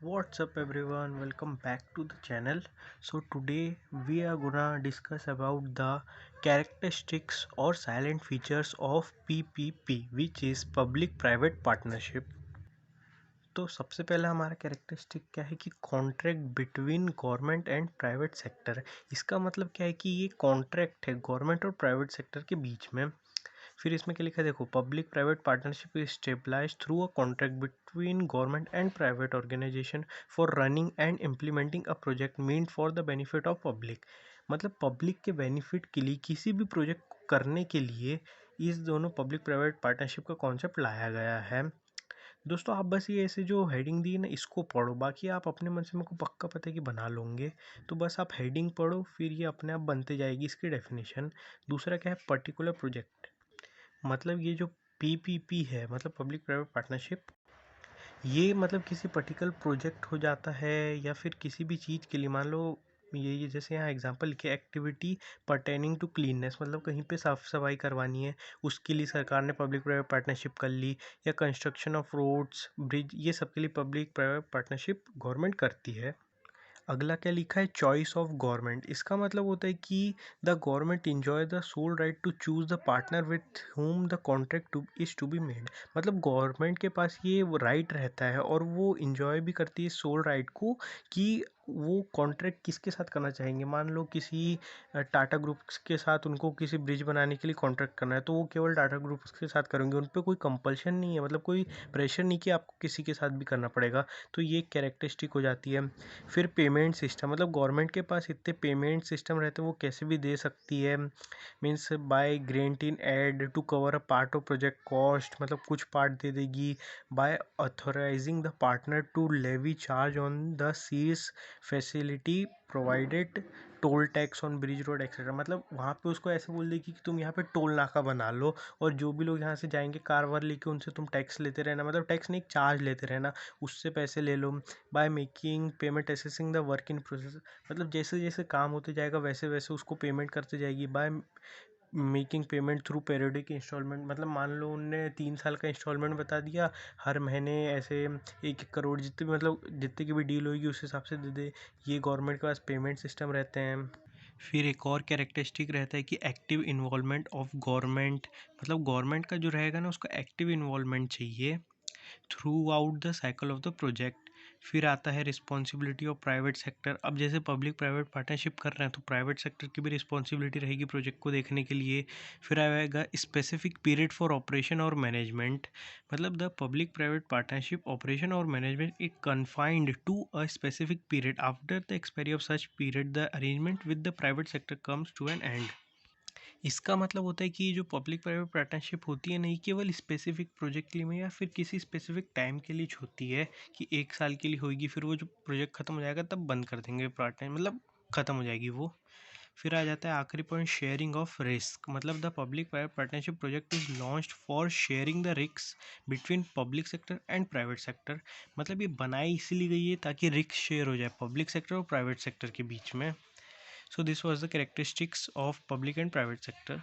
What's up everyone, welcome back to the channel. So today we are gonna discuss about the characteristics or silent features of PPP, which is public private partnership. तो सबसे पहला हमारा characteristic क्या है कि contract between government and private sector. इसका मतलब क्या है कि ये कॉन्ट्रैक्ट है गवर्नमेंट और प्राइवेट सेक्टर के बीच में। फिर इसमें क्या लिखा है देखो, public private partnership is stabilised through a contract between government and private organisation for running and implementing a project mean for the benefit of public. मतलब पब्लिक के बेनिफिट के लिए किसी भी प्रोजेक्ट को करने के लिए इस दोनों पब्लिक प्राइवेट पार्टनरशिप का कॉन्सेप्ट लाया गया है। दोस्तों आप बस ये ऐसे जो हेडिंग दी है ना इसको पढ़ो, बाकी आप अपने मन से मेरे को पक्का पता है कि बना लोगे। तो बस आप हेडिंग पढ़ो, फिर ये अपने आप बनते जाएगी इसकी डेफिनेशन। दूसरा क्या है, पर्टिकुलर प्रोजेक्ट। मतलब ये जो पीपीपी है मतलब पब्लिक प्राइवेट पार्टनरशिप, ये मतलब किसी पर्टिकुलर प्रोजेक्ट हो जाता है या फिर किसी भी चीज़ के लिए। मान लो ये जैसे यहाँ एग्जांपल लिखे, एक्टिविटी पर्टेनिंग टू क्लीननेस, मतलब कहीं पे साफ सफाई करवानी है, उसके लिए सरकार ने पब्लिक प्राइवेट पार्टनरशिप कर ली। या कंस्ट्रक्शन ऑफ रोड्स ब्रिज, ये सब के लिए पब्लिक प्राइवेट पार्टनरशिप गवर्नमेंट करती है। अगला क्या लिखा है, चॉइस ऑफ गवर्नमेंट। इसका मतलब होता है कि the government enjoy the sole right to choose the partner with whom the contract is to be made. मतलब गवर्नमेंट के पास ये राइट रहता है और वो इंजॉय भी करती है सोल राइट को कि वो कॉन्ट्रैक्ट किसके साथ करना चाहेंगे। मान लो किसी टाटा ग्रुप के साथ उनको किसी ब्रिज बनाने के लिए कॉन्ट्रैक्ट करना है, तो वो केवल टाटा ग्रुप के साथ करेंगे, उन पर कोई कंपल्शन नहीं है, मतलब कोई प्रेशर नहीं कि आपको किसी के साथ भी करना पड़ेगा। तो ये कैरेक्टरिस्टिक हो जाती है। फिर पेमेंट सिस्टम, मतलब गवर्नमेंट के पास इतने पेमेंट सिस्टम रहते हैं, वो कैसे भी दे सकती है। Means by grant in aid to cover a part of project cost, मतलब कुछ पार्ट दे देगी। By authorising the partner to levy charge on the seize facility provided toll tax on bridge road etcetera. मतलब वहाँ पे उसको ऐसे बोल देगी कि तुम यहाँ पे टोल नाका बना लो और जो भी लोग यहाँ से जाएंगे कार वार लेके, उनसे तुम टैक्स लेते रहना, मतलब टैक्स नहीं, चार्ज लेते रहना, उससे पैसे ले लो। By making payment assessing the work in process, मतलब जैसे जैसे काम होते जाएगा वैसे वैसे उसको पेमेंट करते जाएगी। By making payment through periodic instalment, मतलब मान लो उनने 3 साल का इंस्टॉलमेंट बता दिया, हर महीने ऐसे 1-1 करोड़ जितने भी, मतलब जितने की भी डील होगी उस हिसाब से दे दे। ये गवर्नमेंट के पास पेमेंट सिस्टम रहते हैं। फिर एक और कैरेक्टरिस्टिक रहता है कि एक्टिव इन्वॉल्वमेंट ऑफ गवर्नमेंट, मतलब गवर्नमेंट का जो रहेगा ना उसका एक्टिव इन्वॉल्वमेंट चाहिए through out the cycle of the project. फिर आता है रिस्पॉन्सिबिलिटी ऑफ प्राइवेट सेक्टर। अब जैसे पब्लिक प्राइवेट पार्टनरशिप कर रहे हैं तो प्राइवेट सेक्टर की भी रिस्पॉन्सिबिलिटी रहेगी प्रोजेक्ट को देखने के लिए। फिर आएगा स्पेसिफिक पीरियड फॉर ऑपरेशन और मैनेजमेंट, मतलब the public private partnership operation और management is confined to a specific period. After the expiry of such period the arrangement with the private sector comes to an end. इसका मतलब होता है कि जो public private partnership होती है नहीं केवल स्पेसिफिक प्रोजेक्ट के लिए या फिर किसी स्पेसिफिक टाइम के लिए होती है कि 1 साल के लिए होगी, फिर वो जो प्रोजेक्ट खत्म हो जाएगा तब बंद कर देंगे पार्टनर, मतलब खत्म हो जाएगी वो। फिर आ जाता है आखिरी पॉइंट, शेयरिंग ऑफ रिस्क। मतलब the public private partnership project is launched for sharing the risk between public sector and private sector. मतलब ये बनाई इसीलिए गई है ताकि रिस्क शेयर हो जाए पब्लिक सेक्टर और प्राइवेट सेक्टर के बीच में। So this was the characteristics of public and private sector.